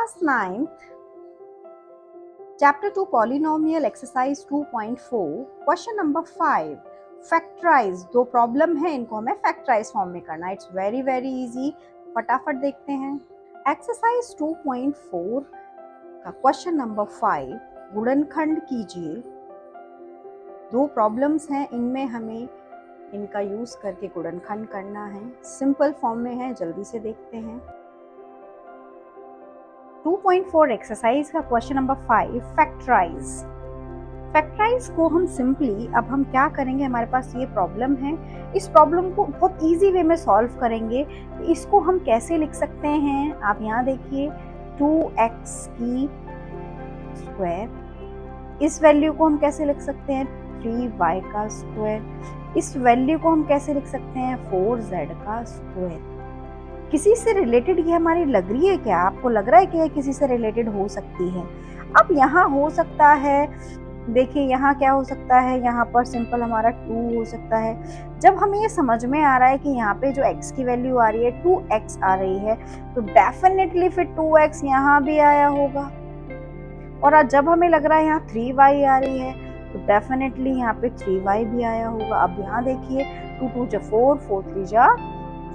Class 9, Chapter 2 Polynomial Exercise 2.4, Question number 5. Factorize. दो problem है, इनको हमें फैक्टराइज फॉर्म में करना है. It's very very easy. फटाफट देखते हैं. एक्सरसाइज 2.4 का क्वेश्चन नंबर 5 गुणनखंड कीजिए. दो प्रॉब्लम्स हैं, इनमें हमें इनका यूज करके गुणनखंड करना है. सिंपल फॉर्म में है, जल्दी से देखते हैं. 2.4 एक्सरसाइज का क्वेश्चन नंबर 5 फैक्टराइज. फैक्टराइज को हम सिंपली अब हम क्या करेंगे, हमारे पास ये प्रॉब्लम है, इस प्रॉब्लम को बहुत इजी वे में सॉल्व करेंगे. इसको हम कैसे लिख सकते हैं, आप यहाँ देखिए 2x की स्क्वायर. इस वैल्यू को हम कैसे लिख सकते हैं 3y का स्क्वायर. इस वैल्यू को हम कैसे लिख सकते हैं 4z का स्क्वायर. किसी से रिलेटेड ये हमारी लग रही है क्या, आपको लग रहा है कि किसी से रिलेटेड हो सकती है. अब यहाँ हो सकता है, देखिए यहाँ क्या हो सकता है, यहाँ पर सिंपल हमारा 2 हो सकता है. जब हमें ये समझ में आ रहा है कि यहाँ पे जो x की वैल्यू आ रही है 2x आ रही है, तो डेफिनेटली फिर 2x यहाँ भी आया होगा. और जब हमें लग रहा है यहाँ 3y आ रही है, तो डेफिनेटली यहाँ पे 3y भी आया होगा. अब यहाँ देखिए 2 2 जा 4, 4 3 जा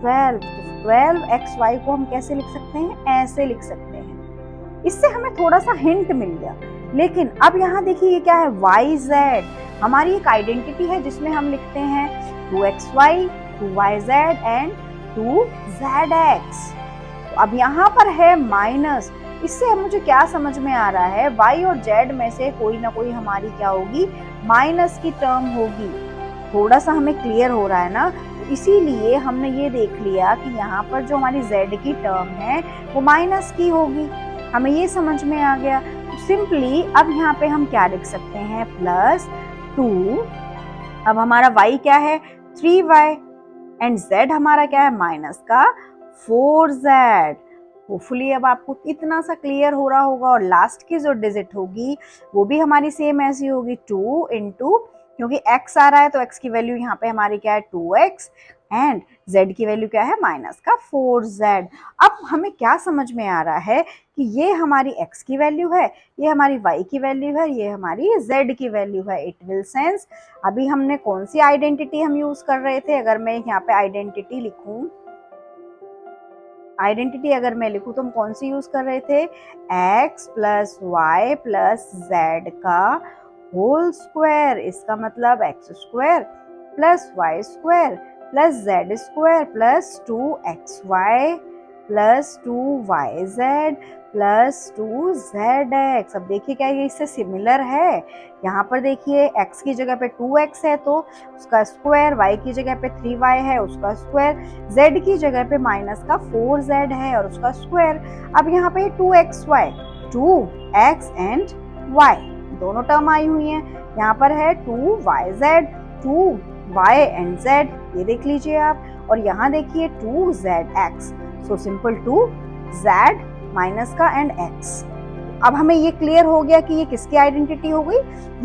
12. 12xy को हम कैसे लिख सकते हैं, ऐसे लिख सकते हैं. इससे हमें थोड़ा सा हिंट मिल गया. लेकिन अब यहाँ देखिए ये क्या है, yz. हमारी एक आइडेंटिटी है जिसमें हम लिखते हैं 2xy, 2yz एंड 2zx. तो अब यहाँ पर है माइनस. इससे हम मुझे क्या समझ में आ रहा है, y और z में से कोई ना कोई हमारी क्या होगी, माइनस की टर्म होगी. थोड़ा सा हमें क्लियर हो रहा है ना. इसीलिए हमने ये देख लिया कि यहाँ पर जो हमारी z की टर्म है वो माइनस की होगी. हमें ये समझ में आ गया. तो सिंपली अब यहाँ पे हम क्या लिख सकते हैं, +2. अब हमारा y क्या है 3y एंड z हमारा क्या है माइनस का 4z. होपफुली अब आपको इतना सा क्लियर हो रहा होगा. और लास्ट की जो डिजिट होगी वो भी हमारी सेम ऐसी होगी 2 इंटू, क्योंकि x आ रहा है तो x की वैल्यू यहाँ पे हमारी क्या है 2x एंड z की वैल्यू क्या है माइनस का 4z. अब हमें क्या समझ में आ रहा है कि ये हमारी x की वैल्यू है, ये हमारी y की वैल्यू है, ये हमारी z की वैल्यू है. इट विल सेंस अभी हमने कौन सी आइडेंटिटी हम यूज कर रहे थे. अगर मैं यहाँ पे आइडेंटिटी लिखूं, आइडेंटिटी अगर मैं लिखूं तो हम कौन सी यूज कर रहे थे, x plus y plus z का होल स्क्वायर. इसका मतलब x square plus y square plus z square plus 2xy plus 2yz plus 2zx. अब देखिए क्या ये इससे सिमिलर है. यहाँ पर देखिए x की जगह पे 2x है तो उसका स्क्वायर, y की जगह पे 3y है उसका स्क्वायर, z की जगह पे माइनस का 4z है और उसका स्क्वायर. अब यहाँ पे 2xy, 2x एंड y दोनों टर्म आई हुई हैं. यहाँ पर है 2yz, 2y एंड z, ये देख लीजिए आप. और यहाँ देखिए 2zx. So simple 2z minus का एंड x. अब हमें ये क्लियर हो गया कि ये किसकी आइडेंटिटी हो गई,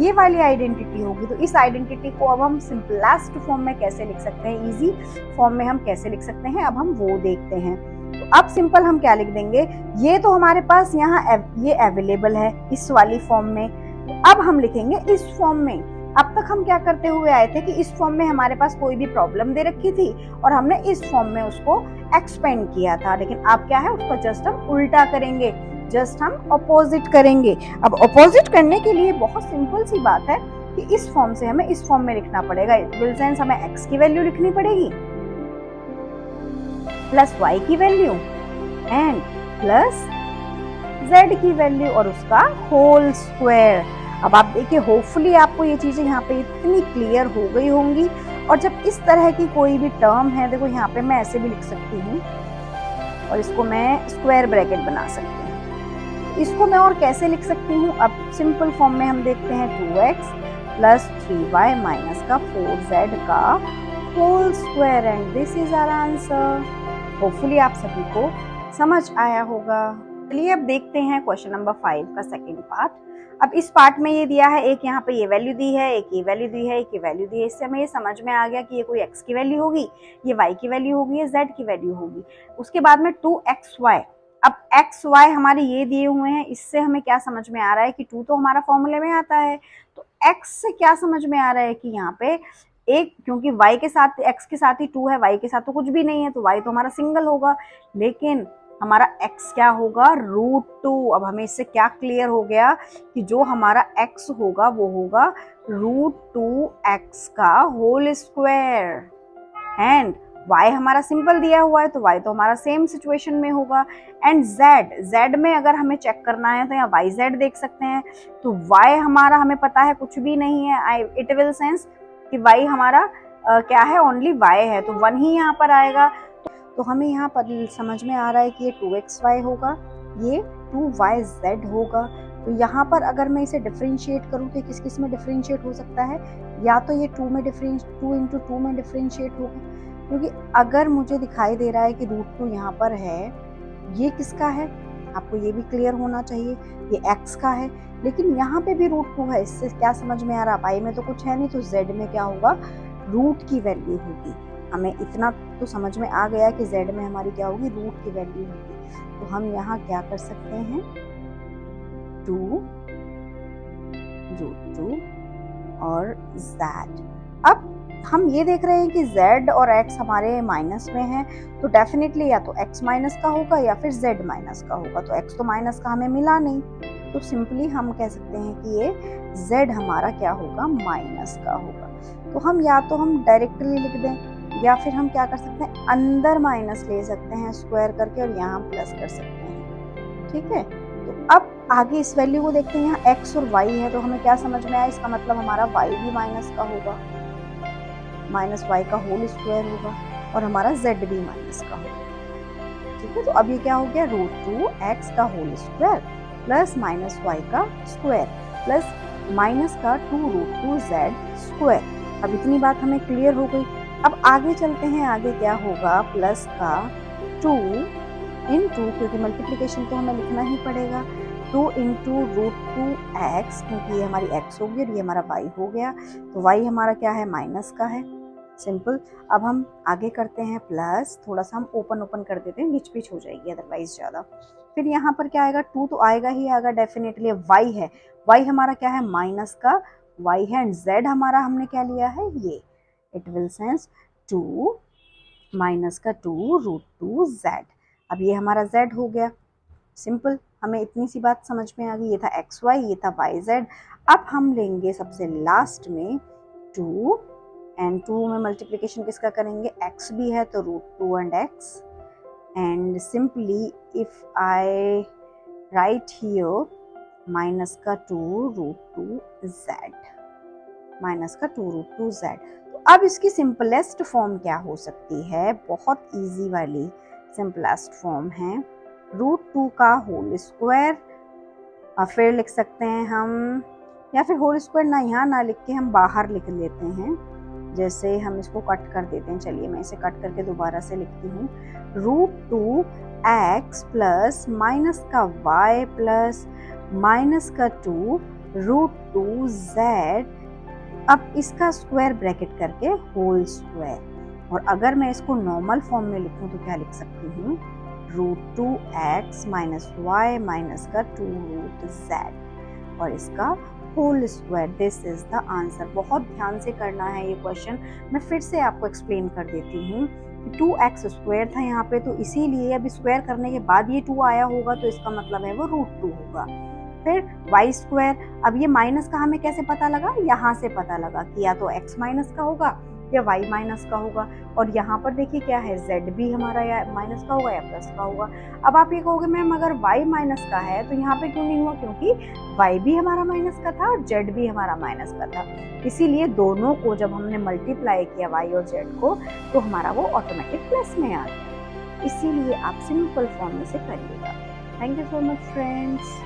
ये वाली आइडेंटिटी होगी. तो इस आइडेंटिटी को अब हम सिंपलेस्ट फॉर्म में कैसे लिख सकते हैं, इजी फॉर्म में हम कैसे लिख सकते हैं, अब हम वो देखते हैं. तो अब सिंपल हम क्या लिख देंगे, ये तो हमारे पास यहाँ ये अवेलेबल है इस वाली फॉर्म में. अब हम लिखेंगे इस फॉर्म में. अब तक हम क्या करते हुए आए थे कि इस फॉर्म में हमारे पास कोई भी प्रॉब्लम दे रखी थी और हमने इस फॉर्म में उसको एक्सपेंड किया था. लेकिन अब क्या है, उसको जस्ट हम उल्टा करेंगे, जस्ट हम ऑपोजिट करेंगे. अब ऑपोजिट करने के लिए बहुत सिंपल सी बात है कि इस फॉर्म से हमें इस फॉर्म में लिखना पड़ेगा. इट विल सेंस हमें x की वैल्यू लिखनी पड़ेगी प्लस y की वैल्यू एंड प्लस z की वैल्यू और उसका होल स्क्वायर. अब आप देखिए होपफुली आपको ये चीजें यहाँ पे इतनी क्लियर हो गई होंगी. और जब इस तरह की कोई भी टर्म है, देखो यहाँ पे मैं ऐसे भी लिख सकती हूँ और इसको मैं स्क्वायर ब्रैकेट बना सकती हूँ. इसको मैं और कैसे लिख सकती हूँ, अब सिंपल फॉर्म में हम देखते हैं 2x प्लस 3y माइनस का 4z का whole square and this is our answer. Hopefully आप सभी को समझ आया होगा. चलिए अब देखते हैं क्वेश्चन नंबर 5 का सेकेंड पार्ट. अब इस पार्ट में ये दिया है, एक यहाँ पे ये वैल्यू दी है, एक ये वैल्यू दी है, एक ये वैल्यू दी है. इससे हमें ये समझ में आ गया कि ये कोई x की वैल्यू होगी, ये y की वैल्यू होगी, ये z की वैल्यू होगी. उसके बाद में 2xy. अब एक्स वाई हमारे ये दिए हुए हैं, इससे हमें क्या समझ में आ रहा है कि 2 तो हमारा फॉर्मूले में आता है, तो एक्स से क्या समझ में आ रहा है कि यहाँ पे एक, क्योंकि y के साथ x के साथ ही 2 है, y के साथ तो कुछ भी नहीं है, तो y तो हमारा सिंगल होगा, लेकिन हमारा x क्या होगा, √2। अब हमें इससे क्या क्लियर हो गया कि जो हमारा x होगा वो होगा √2x का होल स्क्वायर, एंड y हमारा सिंपल दिया हुआ है तो y तो हमारा सेम सिचुएशन में होगा। एंड z में अगर हमें चेक करना है तो यहाँ yz देख सकते हैं, तो y हमारा हमें पता है कुछ भी नहीं है, इट विल सेंस कि y हमारा क्या है, ओनली y है, तो 1 ही यहाँ पर आएगा। तो हमें यहाँ पर समझ में आ रहा है कि ये 2xy होगा, ये 2yz होगा। तो यहाँ पर अगर मैं इसे डिफरेंशिएट करूँ तो किस किस में डिफरेंशिएट हो सकता है, या तो ये 2 इंटू 2 में डिफरेंशिएट होगा, क्योंकि अगर मुझे दिखाई दे रहा है कि √2 यहाँ पर है, ये किसका है, आपको ये भी क्लियर होना चाहिए, ये x का है, लेकिन यहाँ पे भी √2 है, इससे क्या समझ में आ रहा है, पाई में तो कुछ है नहीं, तो z में क्या होगा, रूट की वैल्यू होगी। हमें इतना तो समझ में आ गया कि z में हमारी क्या होगी, रूट की वैल्यू होगी। तो हम यहाँ क्या कर सकते हैं, 2 √2 और z। अब हम ये देख रहे हैं कि z और x हमारे माइनस में है, तो डेफिनेटली या तो x माइनस का होगा या फिर z माइनस का होगा, तो x तो माइनस का हमें मिला नहीं, तो सिंपली हम कह सकते हैं कि ये z हमारा क्या होगा, माइनस का होगा। तो हम या तो हम डायरेक्टली लिख दें, या फिर हम क्या कर सकते हैं, अंदर माइनस ले सकते हैं स्क्वायर करके और यहाँ प्लस कर सकते हैं, ठीक है। तो अब आगे इस वैल्यू को देखते हैं, यहाँ x और y है, तो हमें क्या समझ में आया, इसका मतलब हमारा y भी माइनस का होगा, माइनस y का होल स्क्वायर होगा, और हमारा z भी माइनस का होगा, ठीक है। तो अब ये क्या हो गया, √2x का whole square plus minus y का स्क्वायर प्लस माइनस का 2√2z स्क्वायर। अब इतनी बात हमें क्लियर हो गई। अब आगे चलते हैं, आगे क्या होगा, प्लस का 2 इंटू, क्योंकि मल्टीप्लिकेशन तो हमें लिखना ही पड़ेगा, 2 इंटू √2x, क्योंकि ये हमारी x हो गई और ये हमारा y हो गया, तो y हमारा क्या है, माइनस का है, सिंपल। अब हम आगे करते हैं प्लस, थोड़ा सा हम ओपन कर देते हैं, बीच बीच हो जाएगी अदरवाइज ज़्यादा। फिर यहाँ पर क्या आएगा, 2 तो आएगा ही आएगा डेफिनेटली, y है, y हमारा क्या है, माइनस का y है, एंड z हमारा हमने क्या लिया है, ये, इट विल सेंस 2 माइनस का 2√2z। अब ये हमारा z हो गया, सिंपल, हमें इतनी सी बात समझ में आ गई, ये था xy, ये था yz। अब हम लेंगे सबसे लास्ट में 2, एंड 2 में मल्टीप्लिकेशन किसका करेंगे, x भी है तो √2 and x, and simply if I right here minus का 2√2z, माइनस का 2√2z। तो अब इसकी सिंपलेस्ट फॉर्म क्या हो सकती है, बहुत इजी वाली सिंपलेस्ट फॉर्म है √2 का होल स्क्वायर, और फिर लिख सकते हैं हम, या फिर होल स्क्वायर ना यहाँ ना लिख के हम बाहर लिख लेते हैं, जैसे हम इसको कट कर देते हैं, चलिए मैं इसे कट करके दोबारा से लिखती हूँ, √2x प्लस माइनस का y प्लस माइनस का 2√2z। अब इसका स्क्वायर ब्रैकेट करके होल स्क्वायर, और अगर मैं इसको नॉर्मल फॉर्म में लिखूं तो क्या लिख सकती हूँ, √2x माइनस y माइनस का 2√z और इसका whole square. This is the answer. बहुत ध्यान से करना है ये क्वेश्चन, मैं फिर से आपको एक्सप्लेन कर देती हूँ कि 2x स्क्वायर था यहाँ पे, तो इसीलिए अब स्क्वायर करने के बाद ये 2 आया होगा, तो इसका मतलब है वो √2 होगा। फिर y स्क्वायर, अब ये माइनस का हमें कैसे पता लगा, यहाँ से पता लगा कि या तो x माइनस का होगा या y माइनस का होगा, और यहाँ पर देखिए क्या है, z भी हमारा या माइनस का होगा या प्लस का होगा। अब आप ये कहोगे मैम अगर y माइनस का है तो यहाँ पे क्यों नहीं हुआ, क्योंकि y भी हमारा माइनस का था और z भी हमारा माइनस का था, इसीलिए दोनों को जब हमने मल्टीप्लाई किया y और z को, तो हमारा वो ऑटोमेटिक प्लस में आ गया। इसीलिए आप सिंपल फॉर्म में से करिएगा। Thank you so much friends.